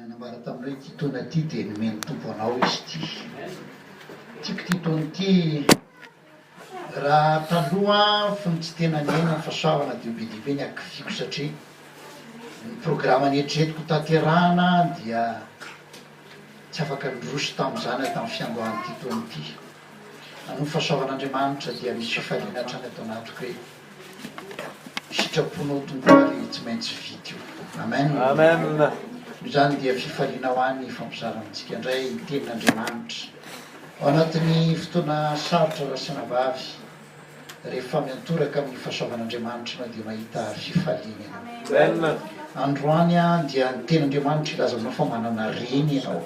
nambara tamin'ireo ty taona ty dia nomeny tompo anao izy ty tiako ty taona ty raha taloha fony tsy tena nena ny fahasoavana de be dibe ny akifiko satria ny programa nyetretiko tanterahana dia tsy afaka ndroso tamin'izany tamin'ny fiandohany ty taona ty ano fahasoavan'andriamanitra dia misy fifaliana hatrany atao anatiko hoe sitraponao tompary tsy maintsy vity io amen amen io zany dia fifaliana ho any fampizaramintsika indray tenin'andriamanitra ao anatin'ny fotoana sarotra rasana vavy rehefa miantoraka amin'ny fahasoavan'andriamanitra anao dia mahita fifaliana amen androany a dia ny tenin'andriamanitra ilaza aminao fa manana reny ianao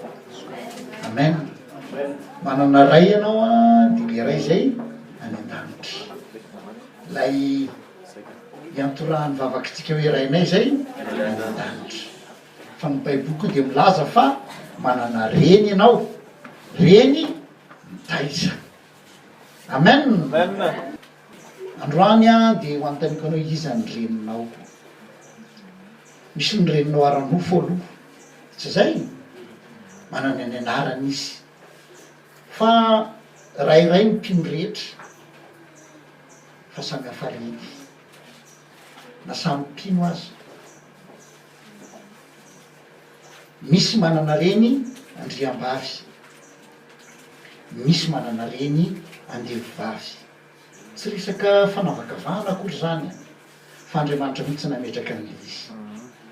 amen manana ray ianao a dia le ray zay any an-danitra lay iantorahany vavakitsika hoe rainay zay any an-danitra fa ny baiboky dia milaza fa manana reny ianao reny mitaiza amen androany a dia ho antaniko anao izany reninao misy ny reninao aranofo aloha tsy zay manana ny anarany izy fa rairay ny mpino rehetra fa samy hafa reny na samy mpino azy misy manana reny andriam-bavy misy manana reny andevovavy tsy resaka fanavakavahana akory zany fa andriamanitra mihitsy nametraka an'izy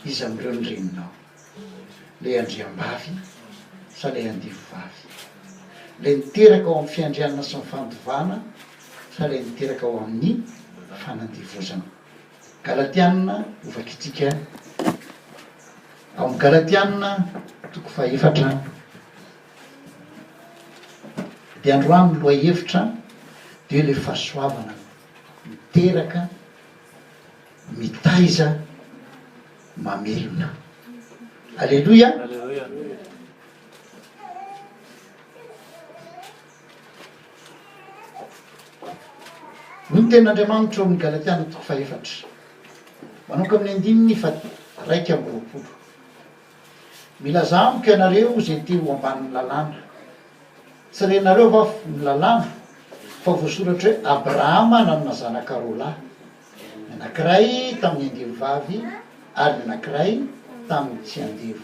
izy am'ireo ny reninao le andriam-bavy sa le andevovavy le niteraka ao amin'ny fiandrianana sy ny fandovana sa le niteraka ao amin'ny fanandevozana galatianina ovakitsika ao amin'ny galatianina toko faefatra dia androany ny loha hevitra dia le fahasoavana miteraka mitaiza mamelona alleloia no ten'andriamanitra eo amin'ny galatiana toko faefatra manoko amin'ny andininy fa raika amby roapolo milaza amiko ianareo zay teo ambanin'ny lalàna tsy renareo va ny lalàna fa voasoratra hoe abrahama nanana zanaka roalahy ny anankiray tamin'ny andevovavy ary ny anankiray tamin'ny tsy andevo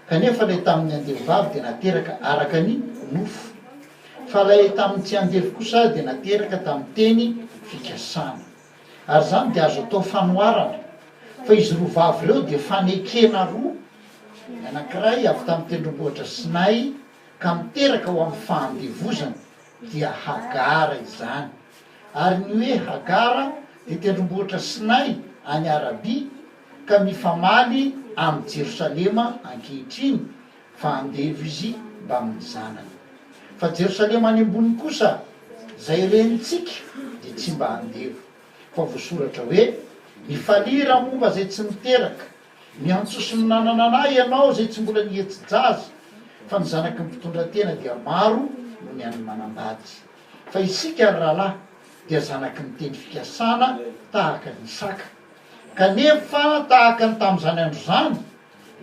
kanefa lay tamin'ny andevovavy dia nateraka araka ny nofo fa lay tamin'ny tsy andevo kosa dia nateraka tamin'ny teny fikasana ary zany dia azo atao fanoarana fa izy roa vavy ireo dia fanekena roa ny anankiray avy tamin'ny tendrombohitra Sinay ka miteraka ho amin'ny fahandevozana dia Hagara izany ary ny hoe Hagara dia tendrombohitra Sinay any Arabia ka mifamaly amin'ny Jerosalema ankehitriny fa andevo izy mba amin'ny zanany fa Jerosalema any ambony kosa zay renitsika dia tsy mba andevo fa voasoratra hoe mifalira momba zay tsy miteraka miantsoso minanana anay ianao zay tsy mbola nihetsi-jaza fa ny zanaky ny mpitondra tena dia maro no ny any manambady fa isika ny rahalahy dia zanaky ny teny fikasana tahaka ny saka kanefa tahaka ny tamin'izany andro zany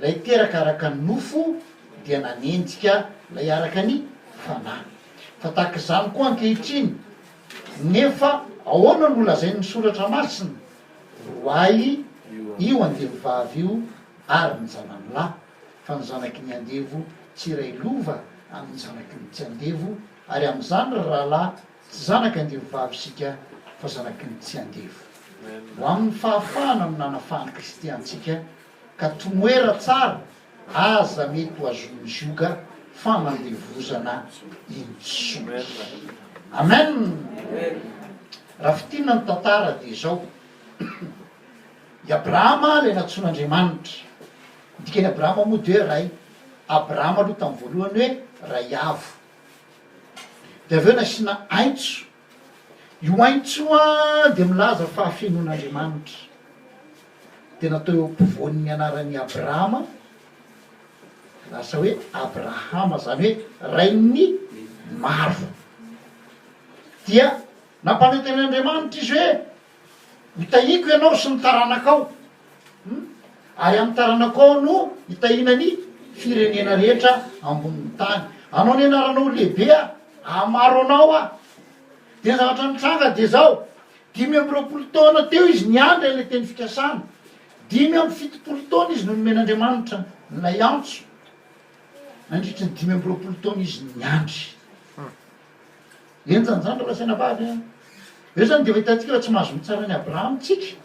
lay teraka araka ny nofo dia nanenjika lay araka ny fanahy fa tahaka izany koa ankehitriny nefa ahoana no lazay ny soratra masina roay io andevovavy io ary ny zanany lahy fa ny zanaky ny andevo tsy ray lova amin'ny zanaky ny tsy andevo ary amin'izany rahalahy tsy zanaky andevovavy sika fa zanaky ny tsy andevo ho amin'ny fahafahana no nanafahany kristiantsika ka tomoera tsara aza mety ho azon'ny zoga fanandevozana insoky amen raha fitina ny tantara dia zao i Abrahama lay natsoan'andriamanitra dikany Abrahama moa de hoe ray Abrahama aloha tamin'ny voalohany hoe ray avo de avy eo nasiana aintso io aintso a de milaza fahafenon'andriamanitra de natao eo ampovoan'ny anaran'ny Abrahama lasa hoe Abrahama zany hoe rain'ny maro dia nampanenten'andriamanitra izy hoe hitahiko ianao sy ny taranakao ary amin'ny taranakao no hitahinany firenena rehetra ambon'ny tany. Anao ny anaranao lehibea amaro anao a de zavatra nitranga de zao 5 taona teo izy niandry an'le teny fikasana 5 taona izy no nomen'Andriamanitra nilay antso nandritra ny 5 taona izy niandry enjanjandro rasaina vavy eo zany de vahitantsika raha tsy mahazo mitsara ny Abrahama tsika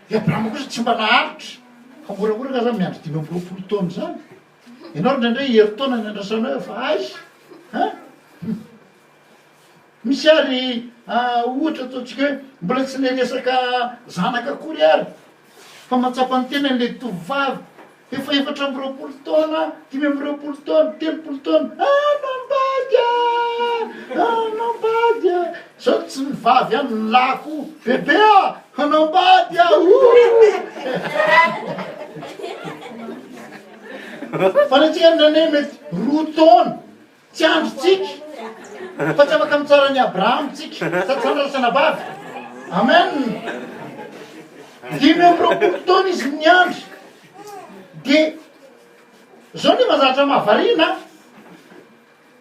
de Abrahama kosa tsy mba naharitra fa moramora ka zany miandry 5 taona zany ianao ndraindray herintaona ny andrasanao fa ay misy ary ohatra ataontsika hoe mbola tsy neresaka zanaka akory ary fa matsapa ny tena n'le tovovavy efa 4 taona 5 taona 3 taona anambady sao tsy mivavy any ny lako bebe anambady fa natsika ndrane mety 2 taona tsy androtsika fa tsy afaka mitsara ny Abrahama tsika satsandrasana vavy amen 5 taona izy niandry de zao ny mazatra mahavariana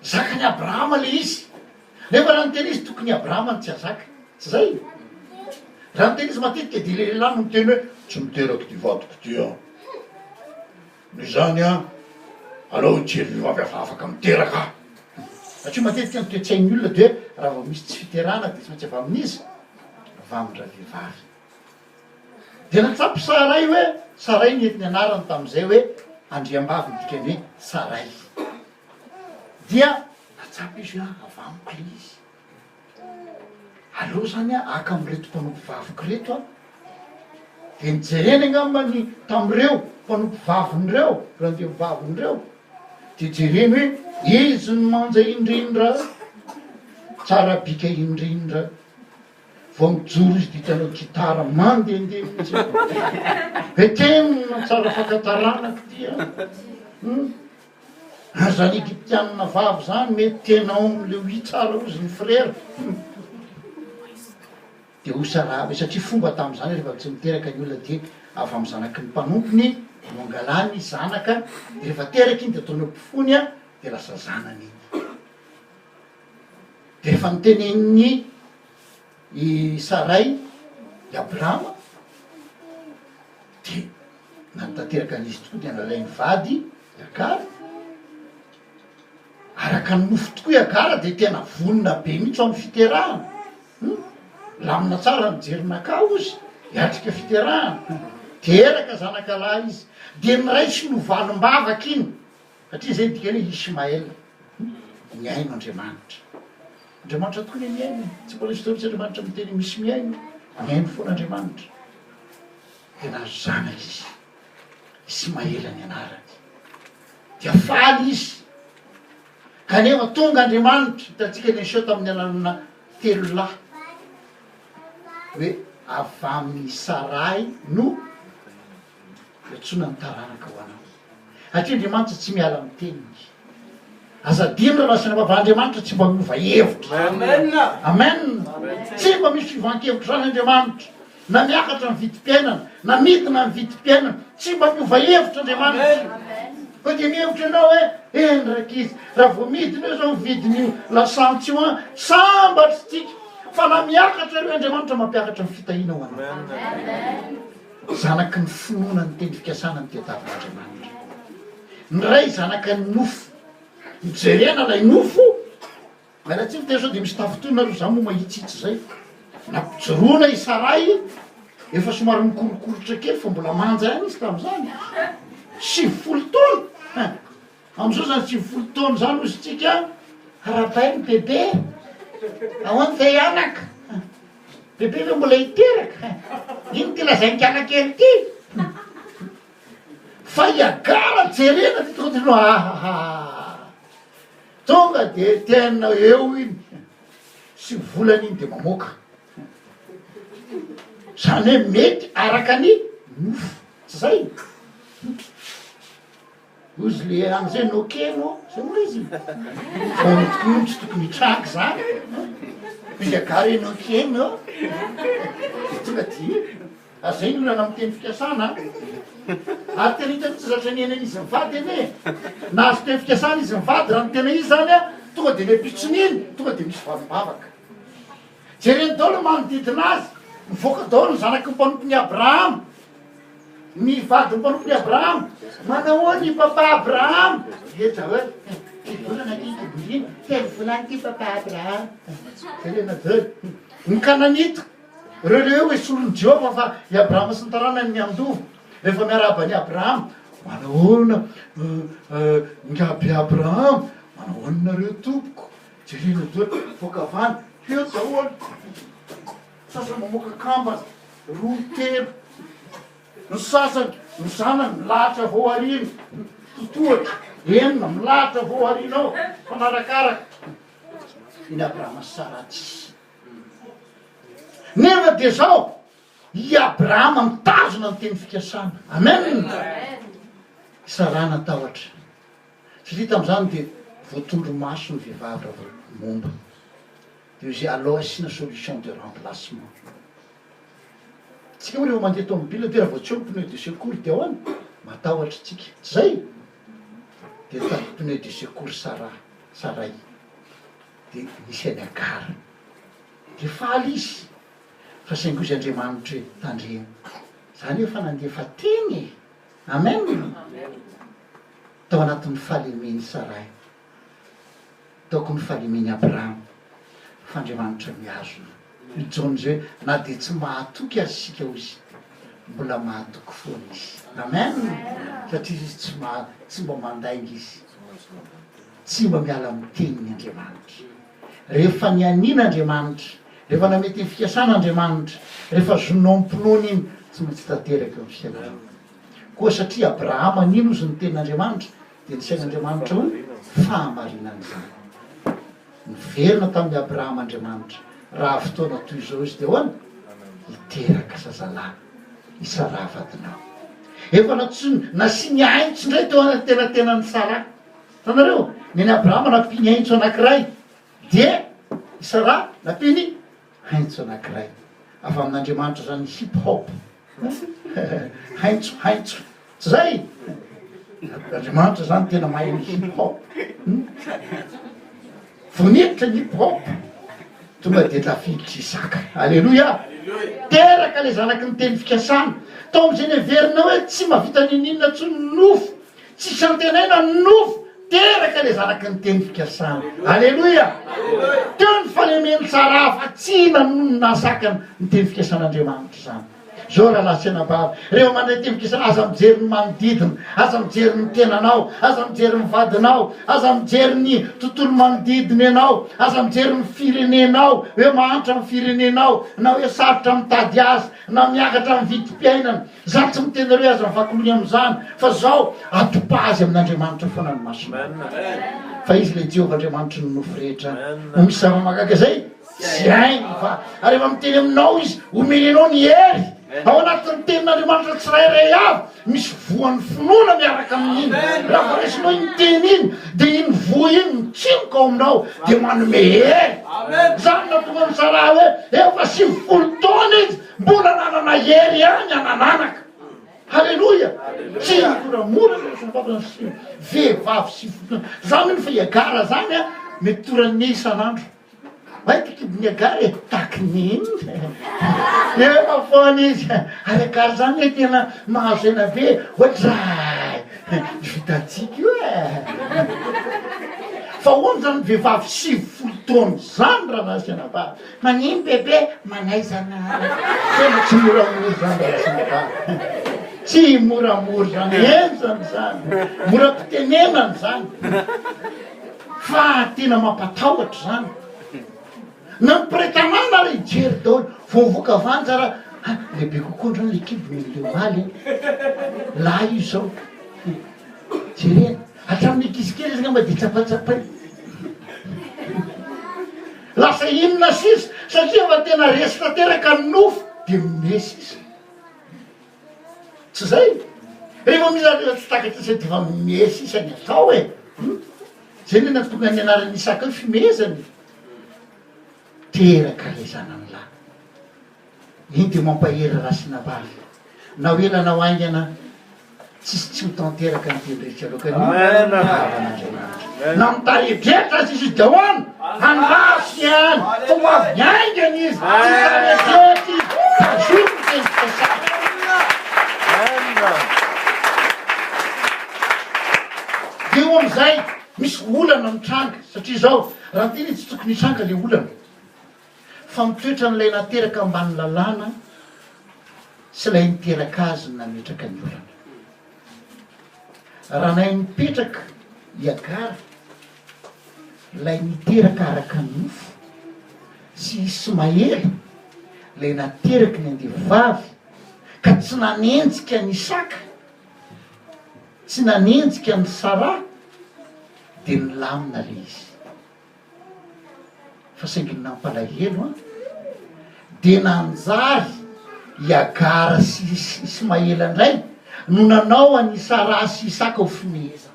zakany Abrahama le izy nefa raha ny tena izy tokony Abrahama ny tsy azaka tsy zay raha ny tena izy matetika de le lehilahy no miteny hoe tsy miterako ty vadiko ty ny zany alao jery vavy afa afaka miteraka satria matetika ny toetsain'ny olona de hoe raha vao misy tsy fiterana de tsy maintsy avy amin'izy vamindra vehivavy de natsapy Saray hoe Saray nientiny anarany tam'izay hoe andriambavy dikany hoe Saray dia natsapy izy hoe avamiko le izy aleo zany aka am'reto mpanompo vaviko reto de nijereny angambany tam'ireo mpanompo vavin'ireo randeha vavin'ireo de jereny hoe izy ny manja indrindra tsara bika indrindra vao mijoro izy ditanao gitara mandehandeha mihitsy hoe tena tsara fakatarana tya zany egyptianina vavy zany mety tenao le oi tsara ozy ny frera de osarave satria fomba tam'zany rehefa tsy miteraka ny olona de avy amy zanaky ny mpanompony mangalany zanaka de rehefa teraka iny de ataonao mpifony de lasa zanany iny de rehefa niteneniny i Saray i Abrahama de nanotanteraka an'izy tokoa de nalay ny vady Agara araka ny nofo tokoa i Agara de tena vonona be mihitsy amin'ny fiterahana lamina tsara mijerinakao izy hiatrika fiterahana teraka zanakalahy izy de niraisy novanim-bavaka iny satria zay dikany hoe Ismael miaino Andriamanitra Andriamanitra tokoa le miaino tsy mbola isy taonitsy Andriamanitra miteny misy miaino miaino foana Andriamanitra de nahazo zanaka izy Ismael ny anarany de faly izy kanefa tonga Andriamanitra hitantsika neseo tamin'ny alalana 3 lahy hoe avy amin'ny Saray no etsona ny taranaka ho anao satria Andriamanitra tsy miala amin'ny teniny azadino rasina vava Andriamanitra tsy mba miova hevitra amen tsy mba misy fivan-kevitra zany Andriamanitra na miakatra ny vidim-piainana na midina ny vidim-piainana tsy mba miova hevitra Andriamanitra fa de mihevitra ianao hoe endraky izy raha vao midina io zao vidin'io lasantsy io sambatry tsika fa na miakatra reo Andriamanitra mampiakatra ny fitahina ho anao zanaky ny finoana ny teny fikasana ny tetavin'Andriamanitra ny ray zanaka ny nofo mijerena lay nofo mara tsy miteny sao de misy tafitoina ro za moa mahitsitsy zay nampijoroana i Saray efa somary mikorokorotra kely fa mbola manja ihany izy tam'zany 70 taona am'izao zany 70 taona zany ozy tsika arabainy bebe ahoany zay anaka bebe ve mbola hiteraka iny ty lazainky anakely ty fa i Agara jerena ty tokotrino tonga de tena eo iny sy volany iny de mamoaka zany hoe mety araka ny nofo tsy zay ozy le am'izay nokeno zay moa izy tokony tsy tokony hitraky zany izy Agara nokeno tonga ty azay nolana miteny fikasana ary tena hita tsy zatra niena izy mivady ene na azo teny fikasana izy mivady raha ny tena izy zany a tonga de lepitsoniny tonga de misy valom-bavaka jereny daolo manodidina azy mivoaka daolo ny zanaky ny mpanompon'ny Abrahama ny vady ny mpanompon'ny Abrahama manao ny papa Abrahama eja hoe volana kikiboliny telo volany ty papa Abrahama jerena daolo ny Kananita reo le hoe solon'ny Jehova fa i Abrahama sy ny taranany miandovo rehefa miarabany Abrahama manahoana ngabe Abrahama manahoanareo tompoko jerena daolo voakavany eo daholy sasany mamoaka kamba roa telo ny sasany ny zanany milahatra vao ariny totohatra enina milahatra vao arina ao fanarakaraka iny Abrahama sy Sara tsisy nefa de zao i Abrahama mitazona ny teny fikasana amen Sara natahotra satria tam'izany de voatondro maso ny vehivavy raha momba de zay alors asina solution de remplacement tsika moa rehefa mandeha tomobile de raha vao tsy eo ny pneu de secours de ao any matahotra tsika tsy zay de tady pneu de secours Saray de nisy any agara de faly izy fa saingy izy Andriamanitra hoe tandrena zany hoe fa nandefa teny amen tao anatin'ny fahalemeny Saray taoko ny fahalemeny Abrahama fa Andriamanitra miazona mijony zay na de tsy mahatoky azy sika izy mbola mahatoky foana izy amen satria izy tsy mba mandainga izy tsy mba miala miteniny Andriamanitra rehefa nianina Andriamanitra rehefa namety ny fikasana Andriamanitra rehefa zonao mpinony iny tsy maintsy tanteraka eo fiainana koa satria Abrahama nino izy ny tenin'Andriamanitra de nisain'Andriamanitra hoe fahamarinany zany niverina tamin'ny Abrahama Andriamanitra raha fotoana toy izao izy de hoany hiteraka zazalahy Sara vadinao efa nasy ny aintso ndray teo tenatenany Sara tanareo neny Abrahama nampiny aintso anankiray de Sara nampiny aintso anankiray avy amin'Andriamanitra zany hip hop haintso tsy zay Andriamanitra zany tena mahay ny hip hop voniditra ny hip hop tonga de tafiditra Isaka alleloia teraka le zanaky ny teny fikasana tao am'izay ny verina hoe tsy mahavita nininona tsy nofo tsy santenaina nofo teraka le zanaky ny teny fikasana alleloia teo ny falemeny Sara fa tsy nasakany ny teny fikasan'Andriamanitra zany zao raha lasena bava rehefa mandray teny fikasana aza mijery ny manodidina aza mijery ny tenanao aza mijery ny vadinao aza mijery ny tontolo manodidina ianao aza mijery ny firenenao hoe mahantra ny firenenao na hoe sarotra mitady azy na miakatra ny vidim-piainana za tsy miteny reo aza mivakilony am'izany fa zao atopa azy amin'Andriamanitra foana ny masona fa izy le Jehova Andriamanitra ny nofo rehetra no misy zava-mahagaga zay tsy hainy fa rehefa miteny aminao izy omenenao ny hery ao anatin'ny tenin'Andriamanitra tsirairay avy misy voan'ny finoana miaraka amin'iny raha fa resinao iny teny iny de iny voa iny mitsimoka ao aminao de manome hery zany natonga ny Sara hoe efa 50 taona izy mbola nanana hery any anananaka halleloia tsy moramora vehivavy 50 taona zany iny fa iagara zany a mety toran'ny isan'andro maitiky niagara takininy efa foana izy alekary zany hoe tena mahazo ena be ohatray vitatsika io fa hoany zany vehivavy 50 taona zany raha nasena ba manino bebe manaizana tena tsy moramora zany rasena ba tsy moramora zany enzany zany mora mpitenenany zany fa tena mampatahotra zany na mpiretanana ry jery daolo voavoaka vanjara lehibe kokoa ndrany lekibo le maly laha io zao jerena hatramin'ny akizikely izy ngamba de tsapatsapay lasa inona sisy satria fa tena resaka teraka ny nofo de mesy izy tsy zay rehefa miza tsy takatra sa de fa mesy isany atao e zay ne natonga ny anaran'ny Isaka hoe fimezany teraka le zanany lahy iny de mampahery rasina vavy na oela na oaingana tsisy tsy ho tanteraka nytendrehetra alokan'andriamanitra na mitaredretra sisy dahoany andasy any fa hoavy aingana izy taredrety azototendrikasa de eo am'izay misy olana mitranga satria zao raha teny tsy tokony hitranga le olana fa mitoetra n'ilay nateraka ambany lalàna sy lay niteraka azy nametraka ny olana raha nay mipetraka iagara lay niteraka araka ny nofo sy ismaely lay nateraka ny andevavy ka tsy nanenjika ny Isaka tsy nanenjika ny Sara de nilamina le izy fa saingy nampalahelo de nanjary iagara sy Ismaela indray no nanao any Sara sy Isaka ho fimeheza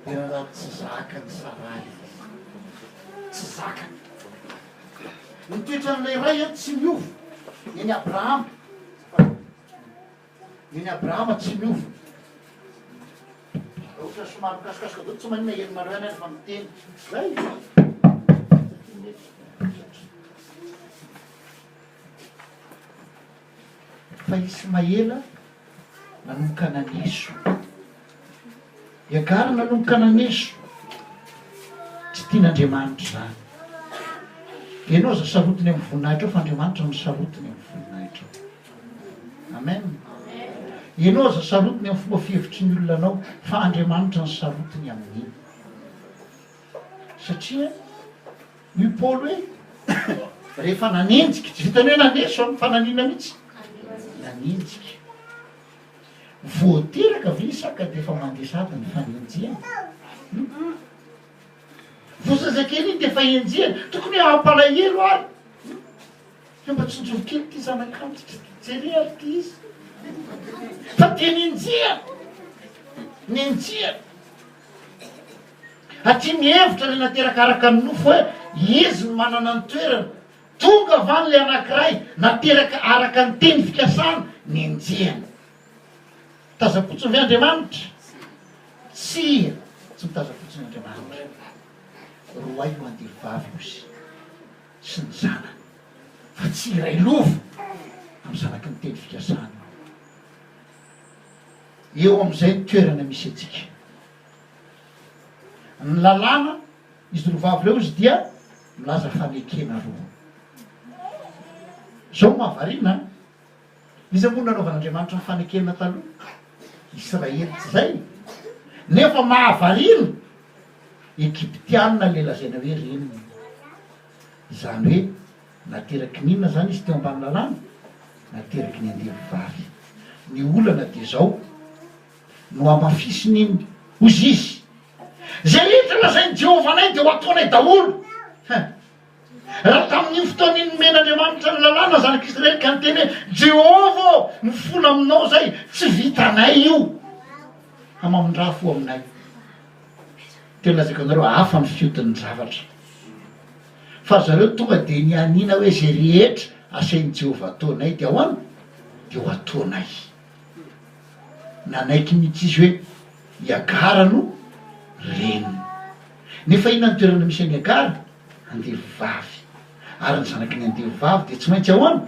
de raha tsy zakany Sara tsy zakany nitoetra n'ilay ray tsy miova eny Abrahama tsy miova ohatra somary mikasikasika do tsy manina hely maro any fa miteny zay fa Ismaela nanomboka naneso iagara nanomboka naneso tsy tian'Andriamanitra zany ianao za sarotiny amin'ny voninahitra eo fa Andriamanitra no sarotiny amin'ny voninahitra eo amen ianao za sarotiny amin'ny fomba fihevitry ny olona anao fa Andriamanitra ny sarotiny amin'iny satria io Paoly hoe rehefa nanenjika tsy vitany hoe naneso amin'ny fananina mihitsy nanenjika voateraka ve Isaka de efa mandesady ny fanenjiana vozazakely iny de efa enjiana tokony ampalahelo ary fa mba tsonjovokely ty zanak'anty jery ary ty izy fa de nenjiana atria mihevitra le nateraka araka ny nofo hoe izy no manana ny toerana tonga avany le anankiray nateraka araka ny teny fikasana nenjiana tazapotsiny ve Andriamanitra tsy mitazapotsiny Andriamanitra roa io andevavy ozy sy ny zanany fa tsy iray lovo amin'ny zanaky ny teny fikasana eo am'izay ny toerana misy atsika ny lalàna izy rovavy reo izy dia milaza fanekena roa zao mahavarina izy moa nanaovan'Andriamanitra ny fanekena taloha Israely tsy zay nefa mahavarina Egyptianina le lazaina hoe reniny zany hoe nateraky n'inona zany izy teo ambany lalàna nateraky ny andevavy ny olana de zao no amafisiny iny ozy izy zay rehetra lazainy Jehovanay de ho ataonay daholo raha tamin'iny fotoana iny men'Andriamanitra ny lalàna zanak'Israely ka nyteny hoe Jehova mifono aminao zay tsy vitanay io amamindrafo aminay tena lazako anareo hafa ny fiodin'ny zavatra fa zareo tonga de nianina hoe zay rehetra asain'ny Jehova ataonay de ahoana de ho ataonay nanaiky mihitsy izy hoe iagara no reniny nefa ina ny toerana misy any Agara andevavy ary ny zanaky ny andevavy de tsy maintsy ahoana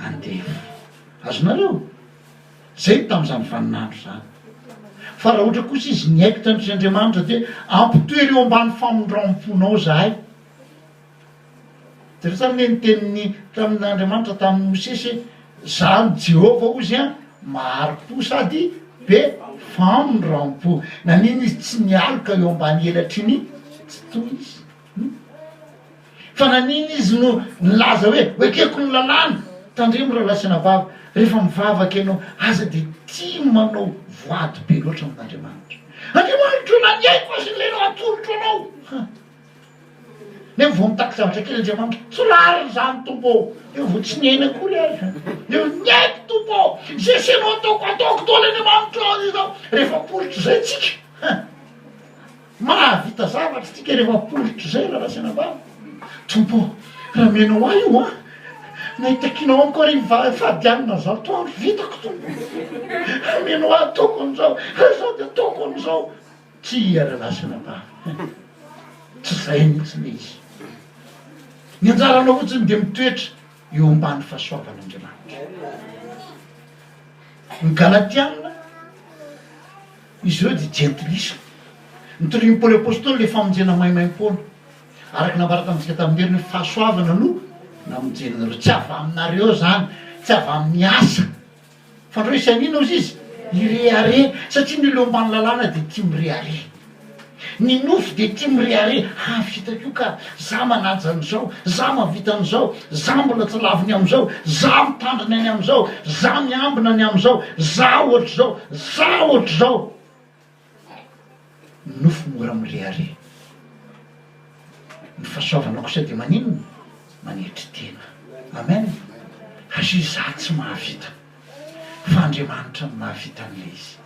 andevo azonareo zay tam'izany vaninandro zany fa raha ohatra kosa izy niaikitra nitry Andriamanitra de ampitoery eo ambany famondram-ponao zahay de re samy neniteniny tamin'Andriamanitra tamin'ny Mosesy zany Jehova ozy maharo-po sady be famondram-po naniny izy tsy nialoka eo ambany elatriny tsy toy izy fa naniny izy no nilaza hoe keko ny lalàna tandremo raha lasina vava rehefa mivavaka ianao aza de tia manao voady be loatra amin'Andriamanitra Andriamanitra naniaiko azy lenao atolotra anao ne vo mitaky zavatra kely Andriamanitra tsolariny zany tompo eo vo tsy niaina akory ary eo niaiko tompo zay senao ataoko tole Andriamanitra azy zao rehefa politra zay tsika mahavita zavatra tsika rehefa politra zay raha lasina vava tompo raha menao ahy io nahitakinao akory fadianina zao toandro vitako to meno ataoko an'izao zao de ataoko an'izao tsy iaralasina ba tsy zay mihitsiny izy ny anjaranao fotsiny de mitoetra eo ambany fahasoavan'Andriamanitra. Ny Galatiana izy ireo de gentlisme nytorian'ny Paoly apôstôly le famonjena maimaim-poana araky navaratamisika tamin'ireny fahasoavana no namonjenanareo tsy avy aminareo zany tsy avy amin'ny asa fa andreo isan'ina ozy izy ireare satria ny leo ambany lalàna de tia mireare ny nofo de tia mireare vitako io ka za manaja an'izao za mavita an'izao za mbola tsy laviny am'izao za mitandriny any am'izao za miambina any am'izao za ohatr'izao za ohatr'izao nofo mora mireare ny fahasoavana kosa de maninona manetry tena amen azy za tsy mahavita fa Andriamanitra no mahavita an'le izy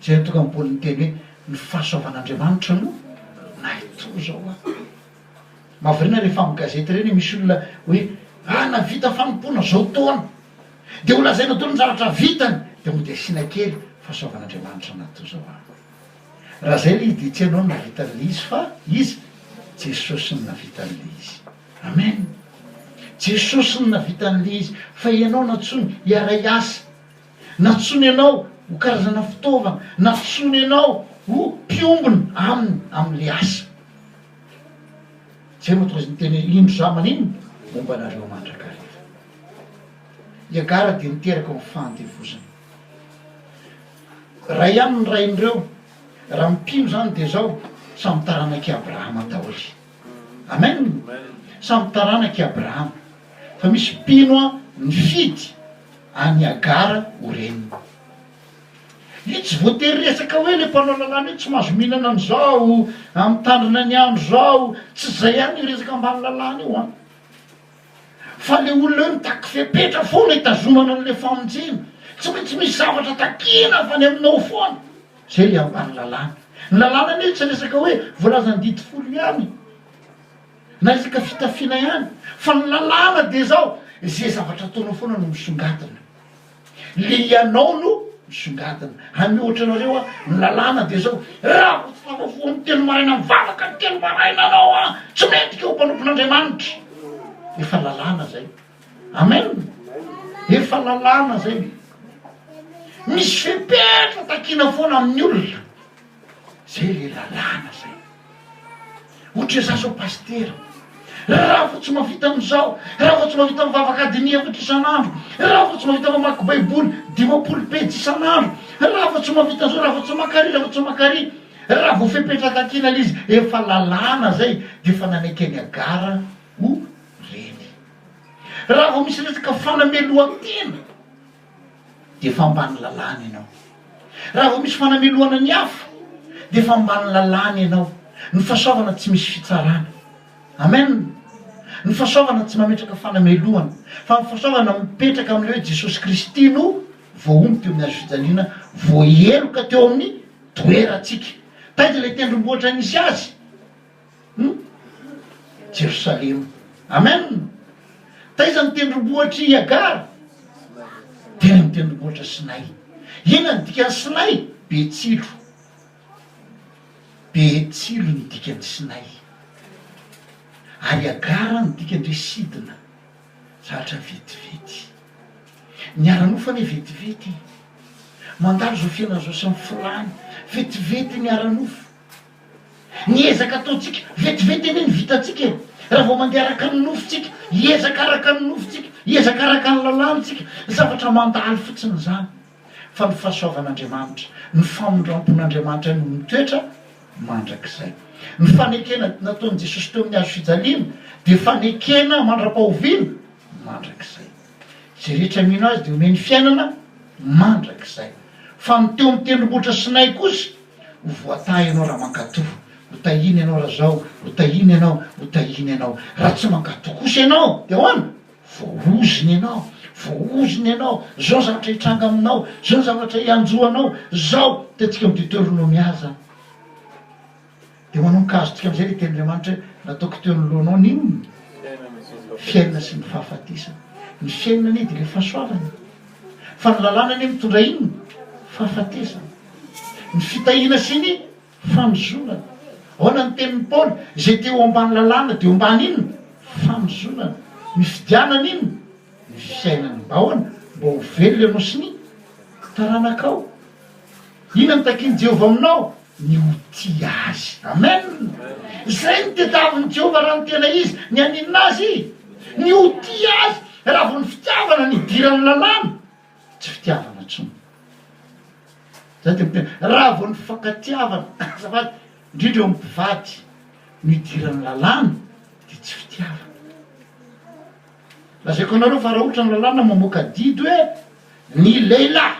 zay tonga am'Paoly ny teny hoe ny fahasoavan'Andriamanitra no nahito zao a mahavariana rehefa amin'ny gazety reny misy olona hoe navita fanompona zao taona de ho lazaina tao ny zavatra vitany de mo de asina kely fahasoavan'Andriamanitra nato zao a raha zay le de tsy anao navita an'le izy fa izy Jesosy ny navita an'le izy amen Jesosy ny navita an'le izy fa ianao natsony hiara iasa natsony ianao ho karazana fitaovana natsony ianao ho mpiombona aminy am'le asa zay matonga izy ny teny indro za maninona momba anareo mandrakariva iagara de niteraka amin'ny fahandevozana raha ihany ny rain'ireo raha mipino zany de zao samy taranaky Abrahama daholy amen samy taranaky Abrahama fa misy pino a nifidy any Agara ho reniny io tsy voatery resaka hoe le mpanao lalàna io tsy mahazo mihinana an'izao amitandrina ny andro zao tsy zay ihany resaka ambany lalàna io a fa le olona eo mitaky fepetra foana hitazomana an'le famonjena tsy maintsy misy zavatra takina fa ny aminao foana zay le ambany lalàna ny lalàna anie tsy resaka hoe voalaza ny dity folo ihany na resaka fitafiana ihany fa ny lalàna de zao zay zavatra ataonao foana no misongadina le ianao no misongadina amy ohatra anareo a ny lalàna de zao raha vo tsy fafafoa ny telo maraina mivavaka ny telo maraina anao a tsy mendrika eo mpanompon'Andriamanitra efa lalàna zay amen efa lalàna zay misy fepetra takina foana amin'ny olona zay le lalàna zay ohatra za zao pastera raha vo tsy mavita an'izao raha vo tsy mavita mivavaka adiny efatra isan'andro raha vo tsy mavita mamaky baiboly 10 pejy isan'andro raha vo tsy mavita an'izao raha vo tsy makary raha vo tsy makary raha vo fepetra takina l'izy efa lalàna zay de efa nanaiky any Agara ho reny raha vo misy resaka fanameloan-tena de efa ambany lalàna ianao raha vo misy fanameloana ny hafa de efa ambany lalàna ianao ny fahasoavana tsy misy fitsarana amen ny fahasoavana tsy mametraka fanamelohana fa ny fahasoavana mipetraka am'le hoe Jesosy Kristy no voaomby teo amin'ny azo fijaliana voaheloka teo amin'ny toeratsika taiza le tendrombohitra nisy azy Jerosalema amen taiza ny tendrombohitry Agara tena ny tendrombohitra Sinay ina ny dikany Sinay Betsilo ny dikany Sinay ary Agara ny dikany Residina zahatra vetivety niaranofany vetivety mandalo zao fiaina zao sy mifilany vetivety niaranofo niezaka ataotsika vetivety eny ny vitatsika raha vao mandeha araka ny nofotsika hiezaka araka ny nofotsika hiezaka araka ny lalàntsika zavatra mandalo fotsiny zany fa ny fahasoavan'Andriamanitra ny famondrampon'Andriamanitra no mitoetra mandrakizay ny fanekena nataon'i Jesosy teo amin'ny azo fijaliana de fanekena mandra-pahoviana mandrakizay zay rehetra mino azy de omeny fiainana mandrakizay fa ny teo amin'ny tendrombohitra Sinay kosa ho voatay ianao raha mankatoho ho tahiny ianao raha zao ho tahiny ianao ho tahiny ianao raha tsy mankatoho kosa ianao de hoana voaoziny ianao zao zavatra hitranga aminao zao zavatra hianjoanao zao tentsika amy Deutéronomiaza de manao mikazotsika am'izay le tenyandriamanitra hoe nataoko teo ny lohanao ninona fiainana sy ny fahafatisa ny fiainana edy le fahasoavana. Fa ny lalàna any mitondra inona? Fahafatesana. Ny fitahina sy ny famizonana. Ahoana ny tenin'ny Paoly, izay teo ambany lalàna dia ambany inona? Famizonana. Ny fidianana inona? Ny fiainana. Mba ahoana? Mba ho velona ianao sy ny taranakao. Inona ny takian'i Jehovah aminao? Ny ho tia azy. Amen. Izay ny tediavin'i Jehovah raha ny tena izy, ny aninina azy, ny ho tia azy. Raha vo ny fitiavana ny idiran'ny lalàna, tsy fitiavana intsony. Zay dia miteny, raha vo ny fankatiavana, azafady, indrindra eo amin'ny mpivady, ny idiran'ny lalàna dia tsy fitiavana. Lazaiko anareo fa raha ohatra ny lalàna mamoaka didy hoe ny lehilahy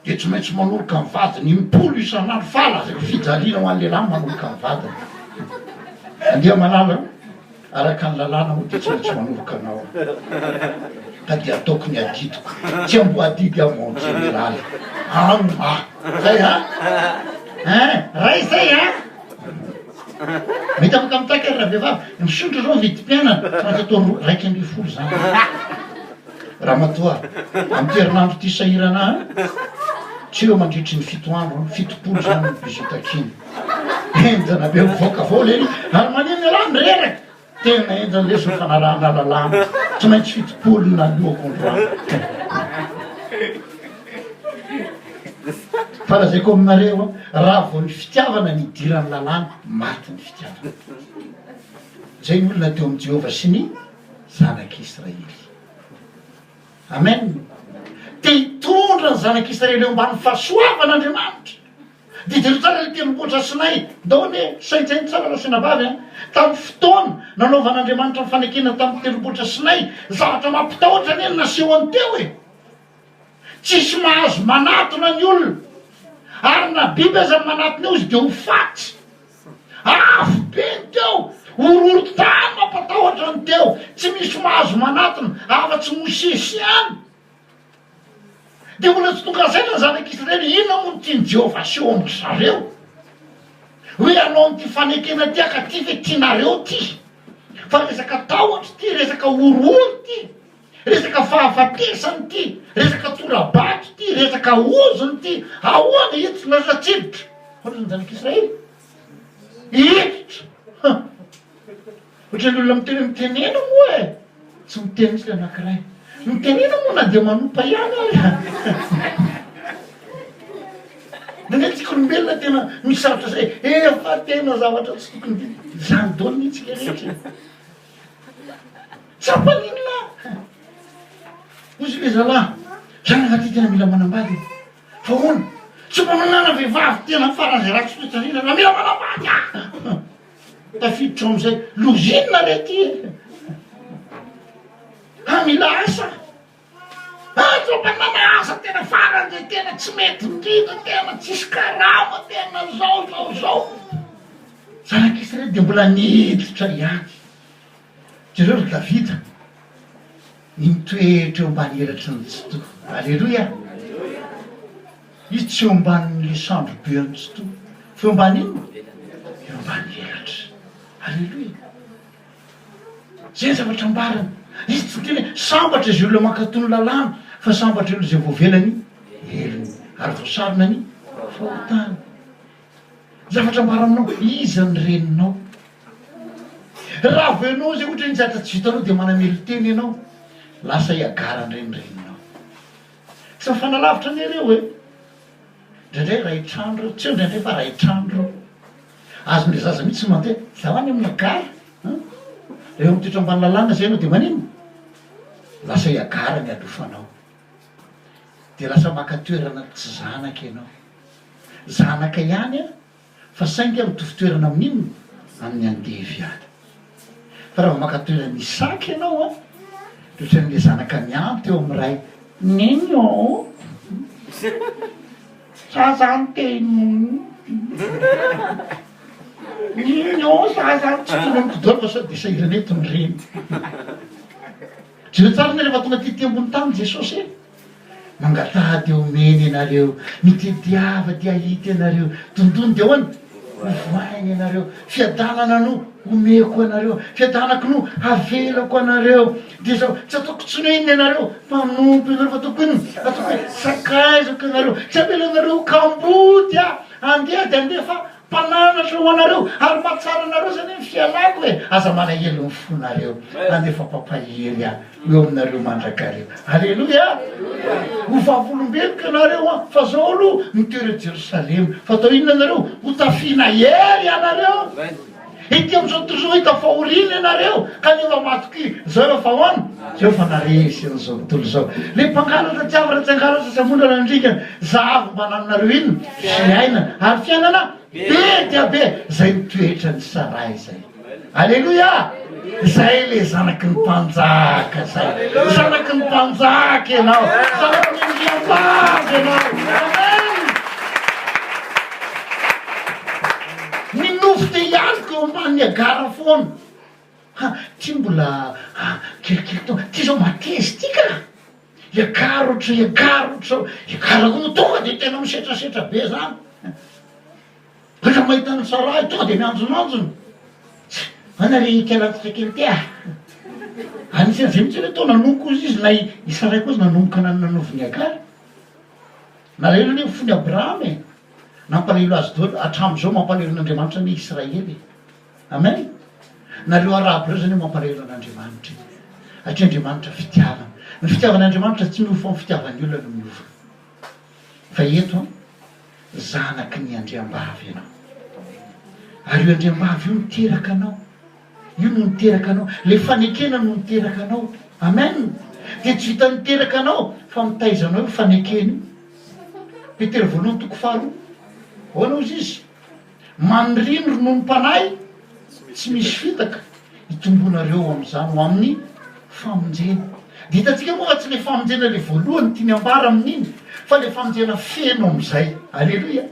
dia tsy maintsy manoloka ny vadiny impolo isan'andro, fa lazaiko fijaliana ho an'ny lehilahy manoloka ny vadiny. Andeha malala araka ny lalàna ho dia tsy maintsy manoloka anao. Ka dia ataoko ny adidiko, tsy ambo adidy amonjy ny lala. Zay ray zay mety afaka mitaka raha vehivavy misondro zao vidim-piainana tsy maintsy atao 2.5 zany. Raha matoa amin'ny toerinandro ty sahirana tsy eo mandritry ny 7 andro, 7 zany ny bizotakiny. Enjana be mivoaka avao lely ary maniny lalàna reraka. Tena enjana lesy ny fanarahana lalàna, tsy maintsy 7 na lohako androany. Fa lazaiko aminareo raha vo ny fitiavana ny idiran'ny lalàna, maty ny fitiavana. Zay ny olona teo amin'ny Jehovah sy ny zanak'Israely. Amen. Te hitondra ny zanak'Israely eo ambany fahasoavan'Andriamanitra. Didiro tsara ny tenivohitra Sinay, ndao ne saintsainy tsara raha sinabavy tamin'ny fotoana nanaovan'Andriamanitra ny fanekena tamin'ny tenivohitra Sinay, zavatra mampitahotra ny naseho anteo e. Tsisy mahazo manatona ny olona, ary na biby aza manatona eo izy dia ho fatsy. Afo be ny teo, horohorontany mampatahotra ny teo, tsy misy mahazo manatona, afa-tsy mosesy any. Dia mbola tsy tonga zay na zanak'Israely, inona moa no tiany Jehovah aseho amin'ny zareo? Hoe anao n'ity fanekena ty ka ty ve tianareo ty? Fa resaka tahotra ty, resaka horohoro ty, resaka fahafatesany ty, resaka torabato ty, resaka ozony ty, ahoana hiditra na satsiditra? Ohatra ny zanak'Israely hiditra. Ohatra ny olona mitenenena moa e, tsy miteny tsy le anankiray. Mitenena moa na dia manompa ihany ary. Dane tsikolombelona tena misarotra zay, efa tena zavatra tsy tokony zany daony mihitsy le rehetra. Tsapaninona. Ozy le zalahy, zany anaty tena mila manambady. Fa hoana, tsy mananana vehivavy tena faran'izay raha tsy toetrarina, raha mila manambady. Tafiditra amin'izay lozinina rety. Mila asa. Tropana asa tena faran'izay tena tsy mety ndrindra, tena tsisy karama, tena zao. Zanak'Israely dia mbola niditra ihany. Jereo ry Davida, nitoetra eo ambany helatry ny tsito. Alleloia. Izy tsy eo ambanin'le sandro be ny tsito, fa eo ambany ino? Eo ambany helatra. Alleloia. Zay zavatra ambarana. Izy tsy tena sambatra izy olona mankatony lalàna, fa sambatra olo izay voavelany helony ary voasarona ny fahotana. Zavatra ambara aminao, iza ny reninao. Raha vo ianao zay ohatra ny zatra tsy vitanao dia manamely teny ianao, lasa hiagara ny renireninao. Tsy mifanalavitra ny ireo e. Indraindray raha hitrandro, tsy eo indraindray fa raha hitrandro. Azon'le zaza mihitsy mandeha, zaho any amin'ny agara. Rehefa mitoetra ambany lalàna zay ianao dia manino? Lasa hiagara ny alofanao. Dia lasa maka toerana tsy zanaka ianao. Zanaka ihany fa sainga mitovy toerana amin'inona? Amin'ny andevy ihany. Fa raha maka toerana Isaka ianao ohatran'le zanaka miampy eo amin'ny ray. Nino? Sazany teny. Nino sazany tsy tonga mitodolo fa sao dia sahirana eto ny reny. Jero tsara ny rehefa tonga ty ambony tany Jesosy e. Mangatady eo meny ianareo, mitediava dia hita ianareo, tondony dia hoany hovainy ianareo, fiadanana no omeko anareo, fiadanako no avelako anareo. De zao tsy ataoko tsony hoe iny ianareo mpanompo ianareo, fa ataoko iny ataoko hoe sakaizako ianareo, tsy avela anareo kambody andeha de andeha fa mpananatra ho anareo ary mahatsara anareo zany ny fialako hoe aza manahelo ny fonareo andefa papahery eo aminareo mandrakareo. Alleloia. Ho vavolombeloko ianareo fa zao aloha mitoera Jerosalema, fa atao inona anareo ho tafina hery anareo. Ity am'izao tontolo zao hita fahoriana ianareo kanefa matoky zao efa hoany zao efa naresy an'izao tontolo zao. Le mpangalatra tsy avy ratsy angalatra samondrana andrika zavy mananareo iny fiainana ary fiainana be dia be zay mitoetra ny saray zay. Alleloia. Zay le zanaky ny mpanjaka zay, zanaky ny mpanjaka ianao, zanaky ny Andriambavy ianao. Amen. Ny nofo te hialoko eo ambany agara foana. Ty mbola kelikely to ty zao matesy ty ka iagara ohatry iagara ko no tonga de tena misetrasetra be zany. Rehefa mahita ny saray tonga de mianjonanjona. Anare ikalatitra kely ty anisan'izay mihitsy hoe tao nanomoko izy na isaray koa izy nanomboka nanovony agara. Nalelo anie fony Abrahamy nampalelo azy daholo hatramin'izao mampalelo an'Andriamanitra ny Israely. Amen. Nareo arabo reo zany mampalelo an'Andriamanitra atria Andriamanitra fitiavana. Ny fitiavan'Andriamanitra tsy miofo amin'ny fitiavan'ny olona no miofo fa eto zanaky ny Andriambavy ianao ary io Andriambavy io miteraka anao, io no miteraka anao, le fanekena no miteraka anao. Amen. De tsy vita miteraka anao fa mitaizanao io fanekena io. Petera voalohany toko faharoa hoanao izy manirino ronono mpanay tsy misy fitaka itombonareo am'izany ho amin'ny famonjena. De hitatsika moa fa tsy le famonjena le voalohany tiany ambara amin'iny fa le famonjena feno am'izay. Alleloia.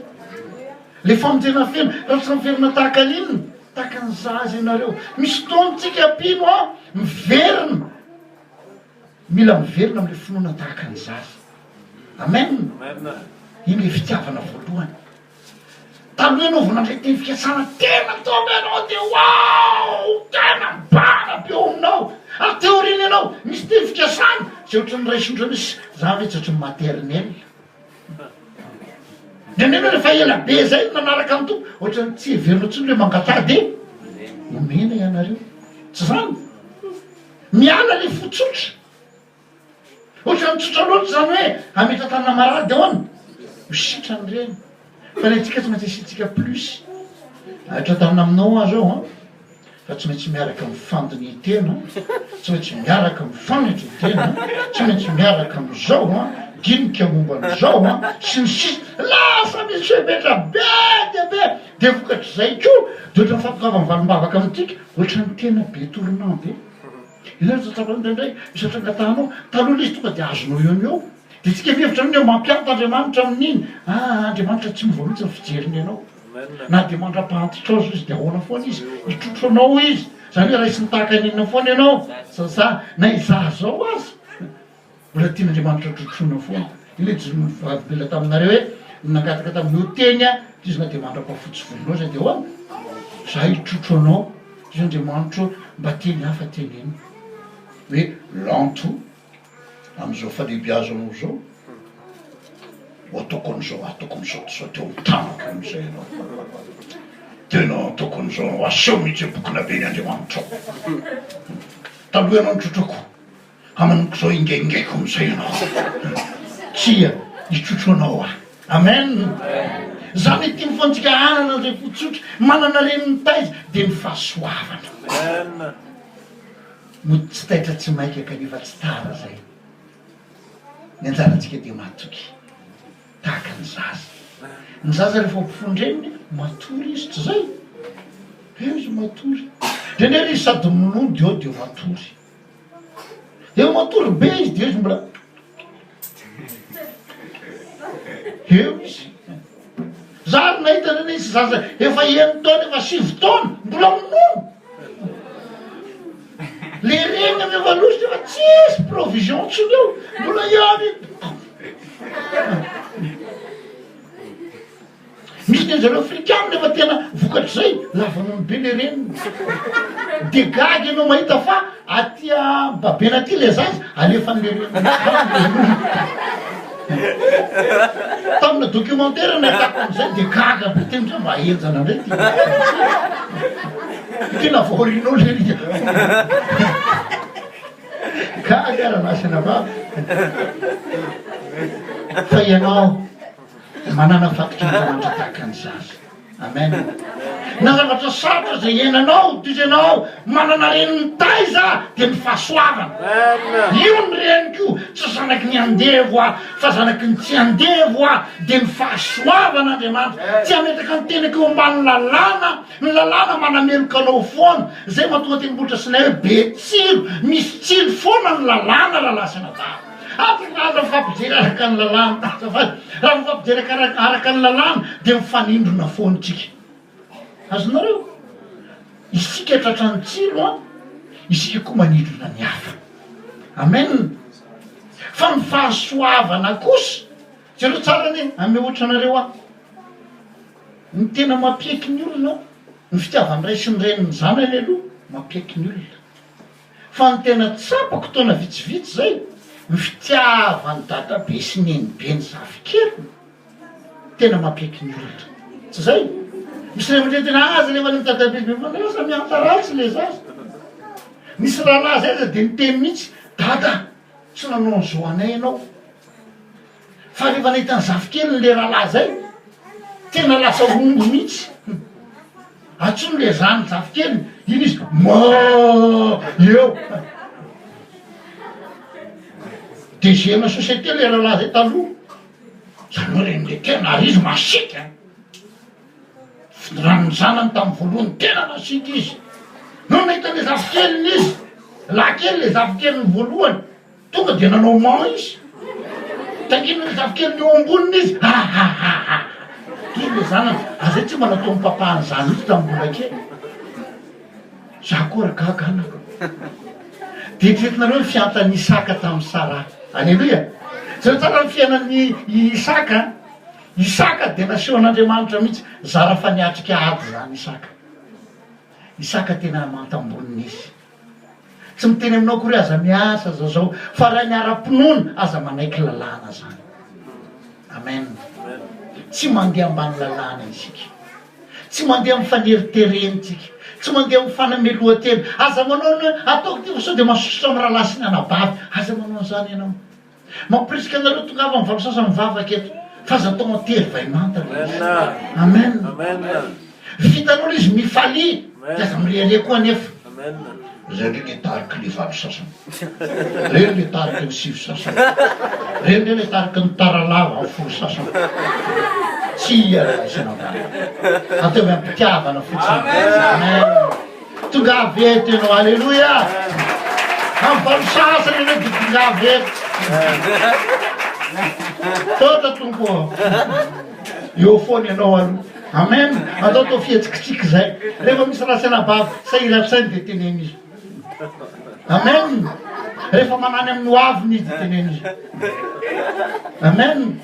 Le famonjena feno raha tsy miverina tahaka an'inona tahaka ny zaza ianareo. Misy fotoantsika ampino miverina, mila miverina am'le finoana tahaka ny zaza. Amen. Iny le fitiavana voalohany. Taloha ianao vao nandray teny fikasana tena tonga ianao de wow tena mibana be eo aminao ary te aoriana ianao misy teny fikasana zay ohatran'ny raisondra misy za ve tsy ohatran'ny maternel. De nena rehefa ela be zay nanaraka amin'ny tompo ohatran'ny tsy heverina tsony le mangatà de omena ianareo. Tsy zany miala le fotsotra ohatran'ny tsotra loatra zany hoe ametratanana marady ahoana misitrany reny. Fa ny atsika tsy maintsy asitsika plus atratanana aminao azao fa tsy maintsy miaraka mifandony tena, tsy maintsy miaraka mifanitra tena, tsy maintsy miaraka am'izao dinika momban'izao sy ny sisy lasa misy febetra be dia be de vokatry zay koa de ohatran'ny fampokava mivalom-bavaka amintsika ohatran'ny tena be tournan be. Ilay tsatsapany indraindray misy atrangatanao taloha izy tonga de azonao eo eo de tsika mihevitra amin'io mampianta Andriamanitra amin'iny. Andriamanitra tsy mivoalotsy ny fijeriny ianao na de mandra-pahantitra azy izy de ahoana foana izy itrotro anao izy zany hoe raha isy nitahaka ninona foana ianao sasa na izaha zao azy mbola tian'Andriamanitra trotrona foana. Ile jovavibela taminareo hoe nangataka tamin'io teny izy na de mandra-pahafotsy volonao zay de ahoana za itrotro anao izy Andriamanitra mba teny hafa teneny hoe lanto am'izao falehibe azo anao zao ataoko an'izao ataoko an'izao sao teo mitanaka am'izay ianao tena ataoko an'izao aseho mihitsy bokina be ny Andriamanitra taloha ianao nitrotroko amanoko zao ingaingaiko am'izay ianao tsia itrotro anao amen. Zany ty mifantsika anana zay fotsotra manana reny mitaiza de ny fahasoavana mo tsy taitra tsy maika kanefa tsy tara zay ny anjarantsika de matoky tahaka ny zaza. Ny zaza rehefa mpifondreniny matory izy tsy zay izy matory de nera izy sady monono de eo matory eo matory be izy de izy mbola eo izy zary nahita nena izy zaza efa enina taona efa 7 taona mbola monono le regny amy valosy defa tsisy provision tsony eo mbola ihany misy ny zareo afrikany nefa tena vokatr'izay lavanao be le reny de gagy anao mahita fa atya babena aty le zazy alefan'le reny tamina documentaire natako am'izay de gaga be tenza mba enjana ndray tena vorinao le gaga raha nasina vavy fa ianao manana fatok'Andriamanitra tahaka ny zaza. Amen. Na zavatra sarotra zay iananao toy izy ianao manana reniny taiza de ny fahasoavana. Io ny reniko tsy zanaky ny andevo fa zanaky ny tsy andevo de ny fahasoavan'Andriamanitra. Tsy ametraka ny tenako eo ambany ny lalàna manameloka anao foana. Zay mahatonga tenimbolotra sinay hoe be tsilo, misy tsilo foana ny lalàna raha lasana tava. Raha mifampijery araka ny lalàna, raha mifampijery araka ny lalàna de mifanindrona foantsika. Azonareo? Isika tratrany tsilo isika koa manindrona ny hafa. Amen. Fa ny fahasoavana kosa, zereo tsara ny ame ohatranareo ny tena mampiaiky ny olona, ny fitiavany ray sy ny reniny zanany aloha mampiaiky ny olona. Fa ny tena tsapako taona vitsivitsy zay, ny fitiavany dadabe sy nenibe ny zafikely tena mampiaiky ny olona. Tsy zay? Misy rehefa tena azy rehefa ny dadabe lasa miantaratsy le zazy. Misy rahalahy zay de miteny mihitsy, dada tsy nanao an'izao anay ianao. Fa rehefa nahita ny zafikely le rahalahy zay tena lasa ombo mihitsy. Atsono le zany zafikely, iny izy eo. Deuxième société le rahalahy zay taloha. Zany hoe ren'le tena ary izy masika. Raha ny zanany tamin'ny voalohany tena masika izy. No nahita le zafikely izy, lahankely le zafikely ny voalohany, tonga de nanao man izy. Tangina le zafikely ny eo amboniny izy. Izy le zanany, azay tsy manatao ny papahany zany io tamin'ny mbola kely. Za koa raha gaganako. De eritreretinareo ny fiantan'ny Isaka tamin'ny Sara. Alleluia. Zay tsara ny fiainan'ny Isaka de naseho an'Andriamanitra mihitsy zara fa niatrika ady zany Isaka tena mantamboniny izy. Tsy miteny aminao kory aza miasa zao fa raha ny ara-pinoana aza manaiky lalàna zany. Amen. Tsy mandeha ambany lalàna isika, tsy mandeha amin'ny faneriterenitsika, tsy mandeha amin'ny fanamelohan-tena. Aza manao ataoko ty sao de masosotra amin'ny rahalahy sy ny anabavy. Aza manao an'izany ianao. Mampirisika anareo tonga avy amin'ny valosasa mivavaka eto fa aza tao matery vaimantana. Amen. Vitanao izy mifaly de aza mirere koa nefa. Zany le tariky le valosasany, reny le tariky ny sivy sasany, reny le tariky ny taralava amin'ny folo sasany. Tsy iaraisana vana atao hoe ampitiavana fotsiny. Amen. Tonga avy eto ianao. Alleluia. Amin'ny valosasany ianao de tonga avy eto. Tota tompo eo foana ianao aloha. Amen. Atao tao fihetsikitsika zay. Rehefa misy raha sy anabavy sahiratsainy de teneny izy. Amen. Rehefa manany amin'ny hoaviny izy de teneny izy. Amen.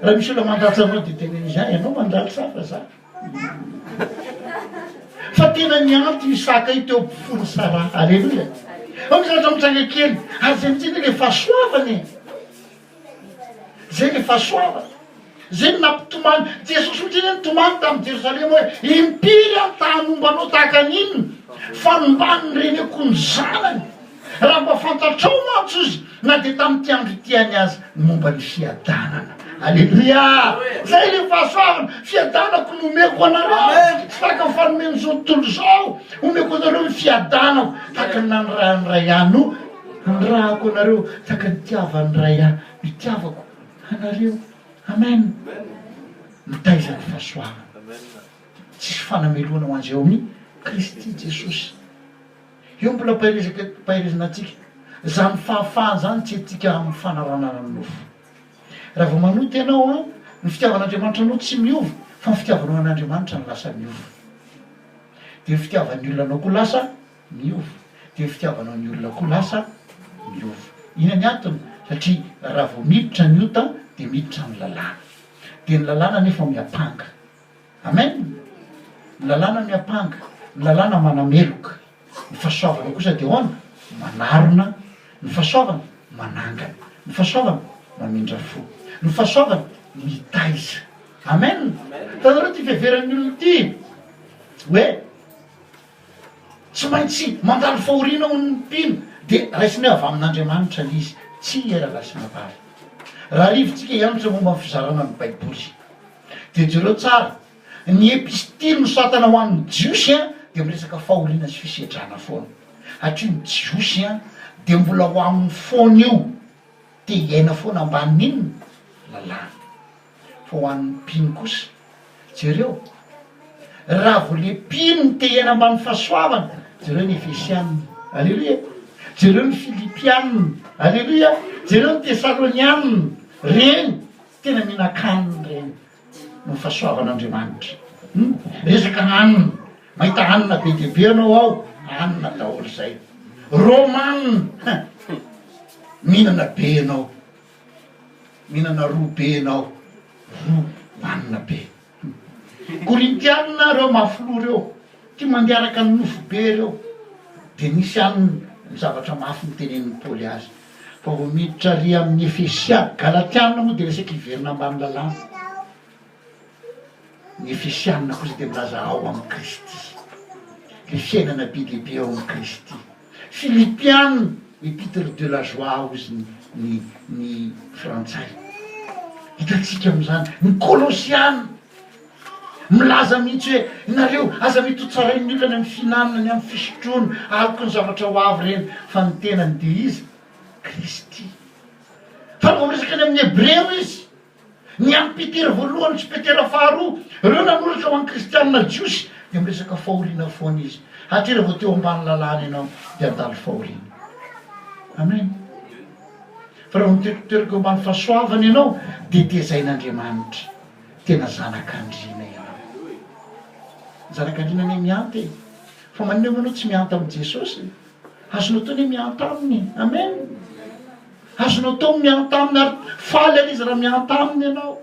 Raha misy olona mandratsy anao de teneny izy, ianao mandratsy fa za. Fa tena nianty Isaka io teo ampofon'ny Sara. Alleluia. Misy ohatra mitsanga kely, azy amin'izay le fahasoavany. Zay le fahasoavana. Zay ny nampitomany Jesosy mitsiny nitomany tamin'ny Jerosalema hoe impiry an-tany mombanao tahaka an'inona fa nombany ny reneko ny zanany. Raha mba fantatrao mantsy izy na de tamin'ny tiandro tiany azy momba ny fiadanana. Alleluia. Zay le fahasoavana. Fiadanako nomeko anareo. Tsy tahaka ny fanomeny zao tontolo zao. Omeko anareo ny fiadanako tahaka ny nanirahan'iray ihany io. Nirahako anareo tahaka ny tiavan'iray ihany. Mitiavako anareo. Amen. Mitaiza ny fahasoavana. Tsisy fanameloana ho an'izay amin'ny Kristy Jesosy. Io mbola pahirizanatsika. Zany fahafahana zany tsy etika amin'ny fanaranana ny nofo. Raha vao manoty ianao ny fitiavan'Andriamanitra anao tsy miova, fa ny fitiavanao an'Andriamanitra no lasa miova. De ny fitiavan'ny olona anao koa lasa miova. De ny fitiavanao ny olona koa lasa miova. Ina ny antony? Satria raha vao miditra ny ota de miditra ny lalàna. De ny lalàna nefa miapanga. amen. Ny lalàna miapanga, ny lalàna manameloka, ny fahasoavana kosa de hoana manarona, ny fahasoavana manangana, ny fahasoavana mamindra fo, ny fahasoavana mitaiza, amen. Tanareo ty fiheveran'ny olona ty hoe tsy maintsy mandalo fahoriana ho ny mpino, de raisiny avy amin'Andriamanitra l'izy tsy era-lasina vary. Raha rivotsika hianatra momba ny fizarana ny baiboly de jereo tsara ny epistily nosatana ho an'ny jiosy a de miresaka fahoriana sy fisedrana foana, hatria ny jiosy a de mbola ho amin'ny foana io te hiaina foana ambanin'inona lalàna, fa ho an'ny mpino kosa jereo raha vo le mpino ny te hiaina amban'ny fahasoavana, jereo ny Efesianina, alleluia, jereo ny Filipianina, alleluia, jereo ny Tesalonianina, reny tena mihinan-kanina reny no fahasoavan'Andriamanitra. Resaka anina, mahita anina be dehibe anao ao, anina daholo zay. Romanina, mihinana be anao, mihinana ro be anao, ro anina be. Korintianina reo mafilo reo, ty mandiaraka ny nofo be reo, de nisy anina ny zavatra mafy nytenenin'ny Paoly azy. Fa vo miditra ry amin'ny Efesiana, Galatianina moa de resaky hiverina ambany lalàna. Ny Efesianina kosa de milaza ao amin'ny Kristy, le fiainana be lehibe ao amin'ny Kristy. Filipianina, épître de la joie ozy ny frantsay. Hitatsika am'izany. Ny Kolosiana milaza mihitsy hoe nareo aza mitotsarain'ny olona amin'ny finanana, ny amin'ny fisotroana, aloko ny zavatra ho avy reny, fa ny tenany de izy Kristy. Fa no resaka ny amin'ny Hebreo izy, ny amin'ny Petera voalohany sy Petera faharoa, reo nanoratra ho an'ny kristianina jiosy de miresaka fahoriana foana izy. Hatria raha vao teo ambany lalàna ianao de andalo fahoriana, amen. Fa raha miterikoteriko ambany fahasoavana ianao de tezain'Andriamanitra, tena zanak'Andriana ianao. Zanak'Andriana ne mianta e, fa manino manao tsy mianta amin'i Jesosy, azonao tao ne mianta aminy, amen. Azonao tao mianta aminy, ary faly ary izy raha mianta aminy ianao.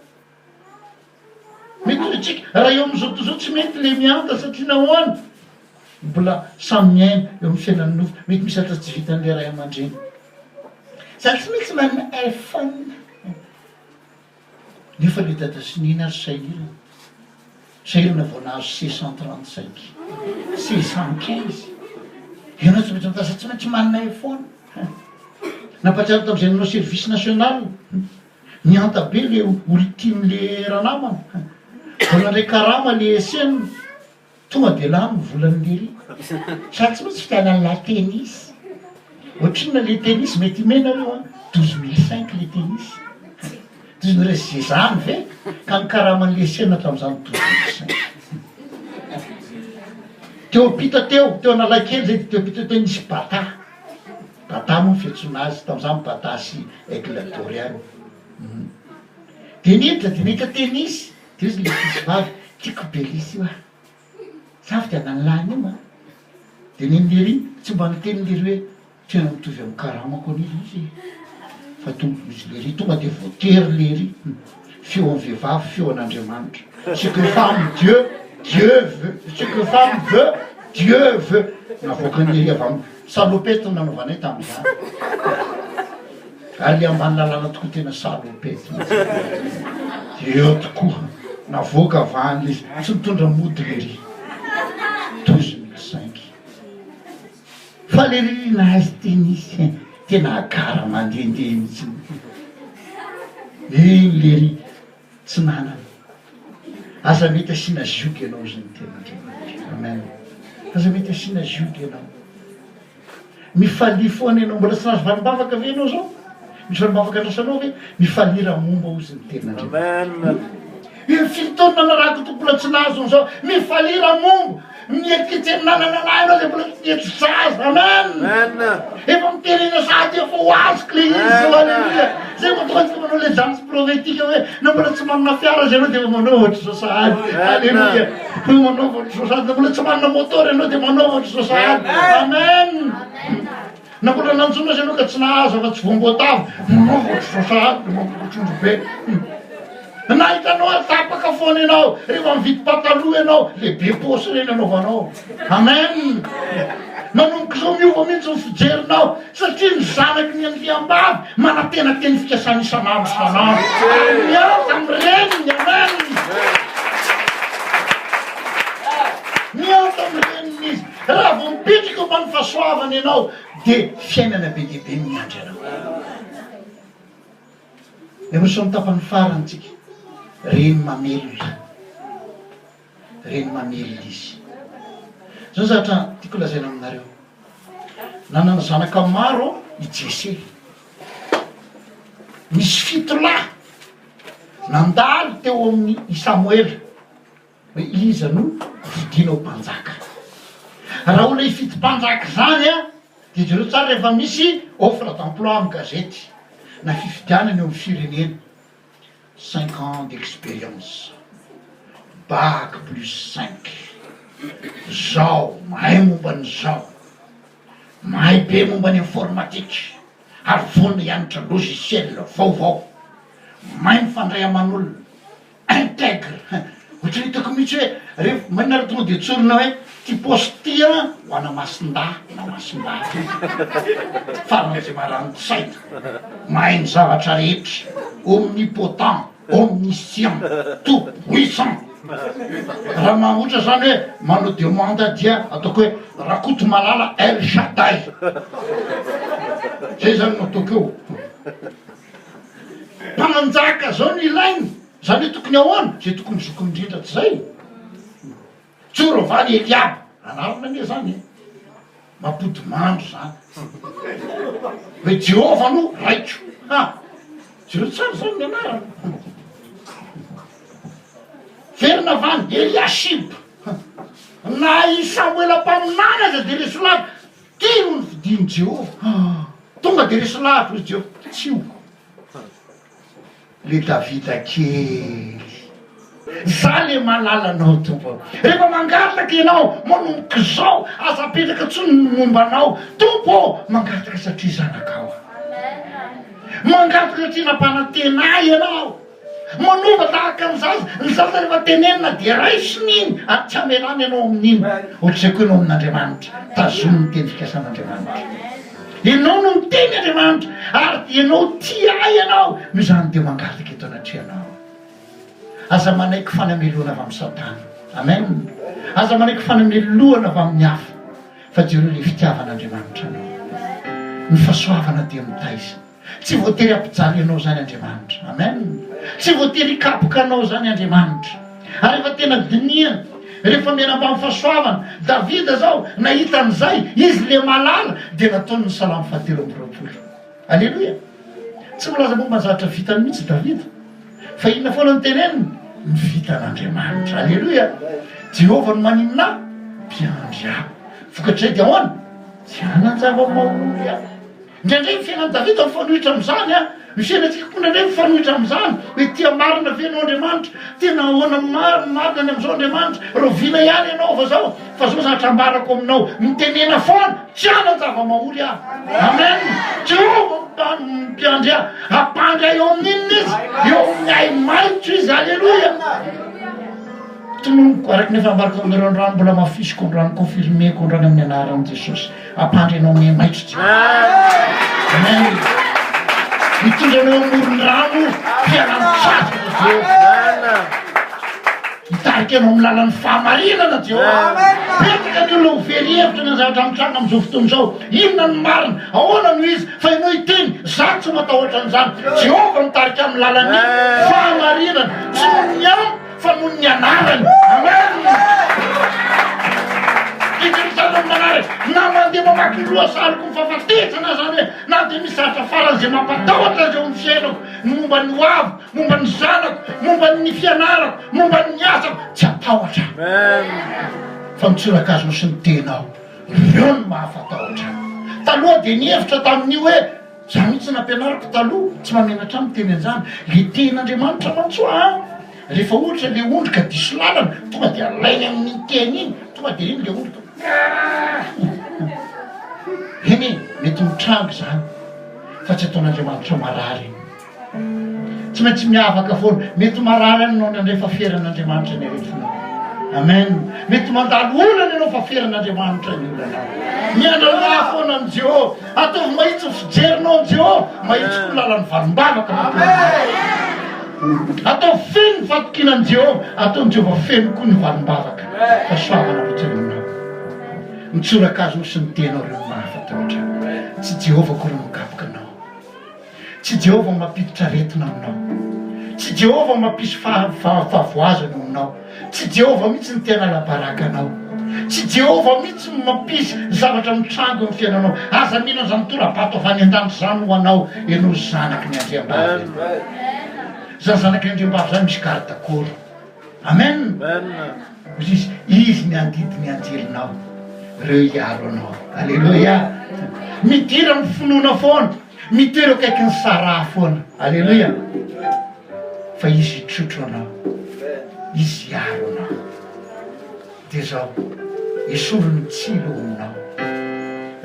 Mety tsika raha eo am'izao tsy mety le mianta satria nahoana mbola samy miaina eo amin'ny fiainan'ny nofo, mety misy atra tsy vitan'le ray aman-dreny. Za tsy maintsy manana iPhone. Nefa le dada sinina ary sahirana vao nahazo 635, 615. Ianao tsy maintsy mitasa tsy maintsy manana iPhone. Nampatsiaro tam'izay nanao service national, mianta be le olotimy le ranamana, vao nandray karama le esena, tonga de lany volan'le ry. Sady tsy maintsy fitianany la tennis. Ohatrina le tennis mety menareo 12 500 le tennis. 12 000 zany ve, ka ny karaman'le esena tam'izany 12 500. Teo apita teo analakely zay teo apita teo nisy bata. Bata moa fiantsona azy tam'izany bata sy aigle-doriany. De niditra tennis, de izy le tisy vavy, tiako belisy io a. Sa fitianany lany io ma. De nen'lery tsy mba nitenin'lery hoe tena mitovy amin'ny karamako an'izy izy. Fa tonga izy lery tonga de voatery lery. Feo amin'ny vehivavy, feo an'Andriamanitra. Ce que femme Dieu, Dieu veut. Ce que femme veut, Dieu veut. Navoakan'lery avy amin'ny salopety nanaovanay tam'izany. Ary le ambany lalàna tokoa tena salopety. Eo tokoa, navoaka avany izy, tsy mitondra mody lery. 12 500. Fa lery nahazy tennis, tena akara mandehandeha mihitsy. Lery tsy nanana. Aza mety asina zioky ianao zany tena. Amen. Aza mety asina zioky ianao. Mifalia foana ianao, mbola tsy nahazo valim-bavaka ve ianao zao? Misy valim-bavaka andrasanao ve? Mifalira momba ozy ny tena. Amen. Io fitoana narako to mbola tsy nahazo zao, mifalira momba. Mietiketreny nanananahy anao zay mbola tsy nietry zaza, amen. Efa miterena sady efa ho azoko le izy, alleluia. Zay mahatonga antsika manao le janitsy profetika hoe na mbola tsy manana fiara zay anao de manao ohatry zao sady, alleluia. Fa manao ohatry zao sady, na mbola tsy manana moteur ianao de manao ohatry zao sady, amen. Na mbola nantsona zay anao ka tsy nahazo afa tsy voamboatavy, manao ohatry zao sady, ohatr'ondro be. Na hitanao atapaka afaka foana ianao rehefa mividy pataloha ianao lehibe posy reny anaovanao. Amen. Manomboka izao miova mihitsy ny fijerinao satria ny zanaky ny andriam-bavy manantena teny fikasana isan'andro isan'andro. Miasa amireniny. Amen. Miasa amireniny izy. Raha vao mipetraka mba ny fahasoavana ianao dia fiainana be dia be miandry ianao. Emisy ny tapany farantsika reny mamelona. Reny mamelona izy. Zao zavatra tiako lazaina aminareo. Nanana zanaka maro i Jesse. Misy 7 lahy nandalo teo amin'ny i Samuel hoe iza no vidinao mpanjaka. Raha olona hifidy mpanjaka zany dia jereo tsara rehefa misy offre d'emploi amin'ny gazety na fifidianana eo amin'ny firenena 5 ans d'expérience, bac plus 5, zao mahay momba ny zao, mahay be momba ny informatique, ary vonona hianatra logiciel vaovao, mahay mifandray aman'olona, intègre. Ohatry hitako mihitsy hoe rehefa manara tonga dia tsorina hoe ty posy ty ho ana masinda na masinda faran'izay marano-tsaina, mahay ny zavatra rehetra, omnipotent, omniscient, tout puissant. Raha mahotra zany hoe manao demande dia ataoko hoe rakoto malala El Shaddai. Zay zany no ataoko eo. Mpananjaka zao ny ilainy. Zany hoe tokony ahoana zay tokony zokony indrindra tsy zay. Tsorovany Eliab anarana anie zany mampody mandro zany hoe Jehova no raiko. Jehova tsara zany ny anarana. Verina vany Eliashib na i Samuel ampaminana aza dia resy lavitra ty no nividiny Jehova. Tonga dia resy lavitra izy Jehova tsio le Davida kely. Za le malalanao tompo. Rehefa mangataka ianao manomboka izao aza apetraka tsony ny mombanao. Tompo mangataka satria zanakao. Mangataka satria nampanantena ianao. Manova tahaka an'izazy. Ny zaza rehefa tenenina dia raisiny iny ary tsy amelana ianao amin'iny. Ohatr'izay koa ianao amin'Andriamanitra tazomy ny teny fikasan'Andriamanitra. Ianao no miteny Andriamanitra ary ianao tia ianao noho izany dia mangataka eto anatrianao. Aza manaiky fanameloana avy amin'ny Satana. Amen. Aza manaiky fanameloana avy amin'ny hafa fa jereo le fitiavan'Andriamanitra anao. Ny fahasoavana dia mitaiza. Tsy voatery ampijaly ianao zany Andriamanitra. Amen. Tsy voatery hikapoka anao zany Andriamanitra. Ary rehefa tena dinihana, rehefa mianam-bamy fahasoavana, Davida zao nahita an'izay, izy le malala dia nataony ny Salamo 7:20. Alleluia. Tsy milaza momba ny zavatra vitany mihitsy Davida, fa inona foana ny teneniny? Ny vitan'Andriamanitra. Alleluia. Jehova no maninona mpiandry ahy. Vokatray dia ahoana? Tsy hanan-java-mahaolo aho. Indraindray ny fiainan'i Davida mifanohitra amin'izany ny fiainantsika koa indraindray mifanohitra amin'izany hoe tia marina ve ianao Andriamanitra, tena ahoana marina ny amin'izao Andriamanitra, roviana ihany ianao fa zao zavatra ambarako aminao mitenena foana tsy hanan-java-mahaolo aho. Amen. Jehova mpiandry ahy, ampandry ahy eo amin'inona izy, eo amin'ny ay maitso izy. Alleluia. Tononoko araka nefa ambarako aminareo androany mbola mafisiko androany confirmeko androany amin'ny anaran'i Jesosy, ampandry ianao amin'ny maitso tsy. Amen. Mitondra anao amoron-drano fialan-tsasy Jehova. Mitarika anao amin'ny lalan'ny fahamarinana Jehova. Petraka ny olona ho very hevitra ny zavatra mitranga amin'izao fotoana izao. Inona ny marina? Ahoana no izy? Fa ianao hiteny za tsy matahotra an'izany. Jehova mitarika amin'ny lalan'ny fahamarinana. Tsy noho ny ampy fa noho ny anarany. Amen. Ijerisana amin'anarany na mandeha mamaky lohasaloko mifahafatesana zany hoe na dia misy zavatra faran'izay mampatahotra azy eo amin'ny fiainako, momba ny hoaviko, momba ny zanako, momba ny fianarako, momba ny asako, tsy atahotra. Fa mitsorakazonao sy ny tenao, ireo no mahafatahotra. Taloha dia nihevitra tamin'io hoe za mihitsy nampianarako taloha tsy mamenatra amin'ny teny an'izany le ten'Andriamanitra mantsoa. Rehefa ohatra le ondrika diso lalana tonga dia alainy amin'ny teny iny, tonga dia iny le ondrika. Eny mety mitrango zany fa tsy ataon'Andriamanitra marary. tsy maintsy miavaka foana mety marary anao nandray fa feran'Andriamanitra ny aretinao. Amen. Mety mandalo olana ianao fa feran'Andriamanitra ny olana. Miandra foana an Jehovah. Ataovy mahitsy ny fijerinao an Jehovah. Mahitsy ko lalan'ny valim-bavaka. Atao feno ny fatokinan Jehovah. Ataony Jehovah feno koa ny valim-bavaka. Fa soavana rehetra aminao. Mitsorakazo sy ny tenao reo mahafatahotra. Tsy Jehovah koa reo mikapoka anao. Tsy Jehovah mampiditra aretina aminao. Tsy Jehovah mampisy fahavoazana aminao. Tsy Jehovah mihitsy ny tena labaraka anao. Tsy Jehovah mihitsy mampisy zavatra mitrango amin'ny fiainanao. Aza mihina zany torabato avy any an-danitra zany ho anao ianao zanaky ny Andriambavy. Zany zanaky ny Andriambavy zany misy karadakoro. Amen. Izy ny andidiny anjelinao. Reo hiaro anao. Alleluia. Midira amin'ny finoana foana. Mitoero akaiky ny Sara foana. Alleluia. Fa izy hitrotro anao. Izy hiaro anao. Dia zao esolo ny tsilo aminao.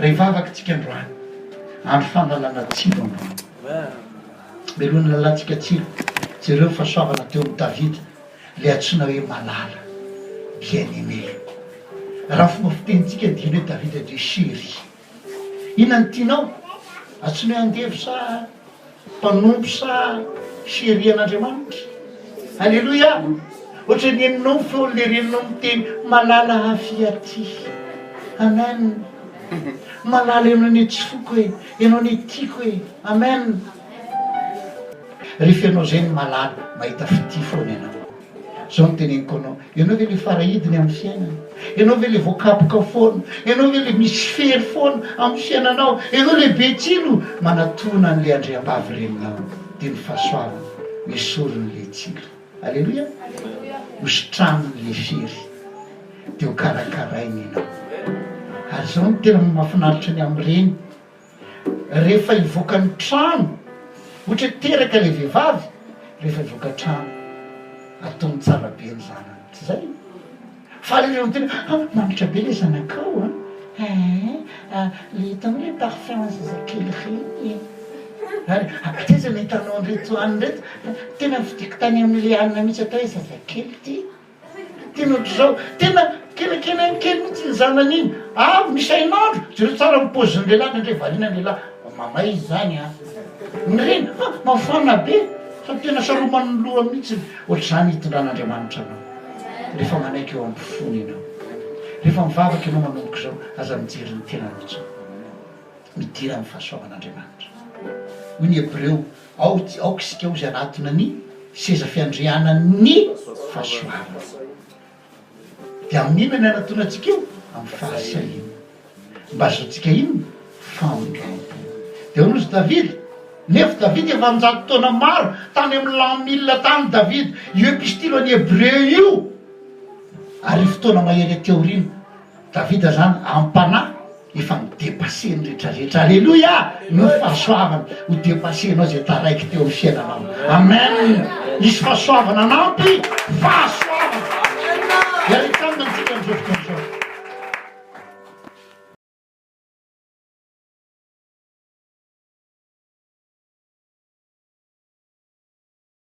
Rehefa afaka tsika androany andro fanalana tsilo aminao. Melohany lalantsika tsilo. Jereo fahasoavana teo amin'ny Davida le antsoina hoe malala bien-aimé. Raha fomba fitenitsika dino hoe Davida de chéri. Inona ny tianao? Antsoina hoe andevy sa mpanompo sa chéri an'Andriamanitra. Alleluia. Ohatra ny eninao feo le reninao miteny malala afia ty. Amen. Malala ianao ny tsy foko hoe ianao ny tiako hoe. Amen. Rehefa ianao zay ny malala mahita fity foana ianao. Zao ny teneniko anao. Ianao ve le farahidiny amin'ny fiainana? Ianao ve le voakapoka foana? Ianao ve le misy fery foana amin'ny fiainanao? Ianao le betsilo manatona an'le Andriambavy reninao. Dia ny fahasoavana esorin'le tsilo. Alleluia. Hositranon'le fery. Dia ho karakarainy ianao. Ary zao ny tena mahafinaritra ny amin'ireny. Rehefa hivoaka ny trano, ohatra teraka le vehivavy, rehefa hivoaka trano, ataony tsara be ny zanany. Tsy zay? Fa le reo tena, manitra be le zanakao le hitany hoe parfum zazakely reny. Ary teza ny hitanao an'ireto an'ireto, tena vidiko tany amin'le anina mihitsy atao hoe zazakely ty. Tena ohatr'izao, tena kelikely kely mihitsy ny zanany iny. Misy ainandro, jereo tsara mipôzin'ny lehilahy, nandray variana ny lehilahy. Mamay izy zany ny reny, mafana be. Fa tena saroman'ny loha mihitsy. Ohatr'izany hitondran'Andriamanitra anao. Rehefa manaiky eo am-pifony ianao. Rehefa mivavaka ianao manomboka izao, aza mijery ny tena mihitsy. Midira amin'ny fahasoavan'Andriamanitra. Hoy ny Hebreo, aoka isika ozy anatona ny seza fiandrianany fahasoavana. Dia amin'inona ny anatona antsika io? Amin'ny fahasahina. Mba azotsika ino? Famondrampo. Dia honozy Davida. Nefa Davida efa 100 taona maro tany amin'ny l'an 1000 tany Davida. Io epistilo any Hebreo io. Ary fotoana mahery teorina. Davida zany ampanahy efa midepase ny rehetrarehetra. Alleluia. No fahasoavana ho depasenao zay taraiky teo amin'ny fiainanao. Amen. Misy fahasoavana anampy fahasoavana. Ery tamina antsika ny zofika.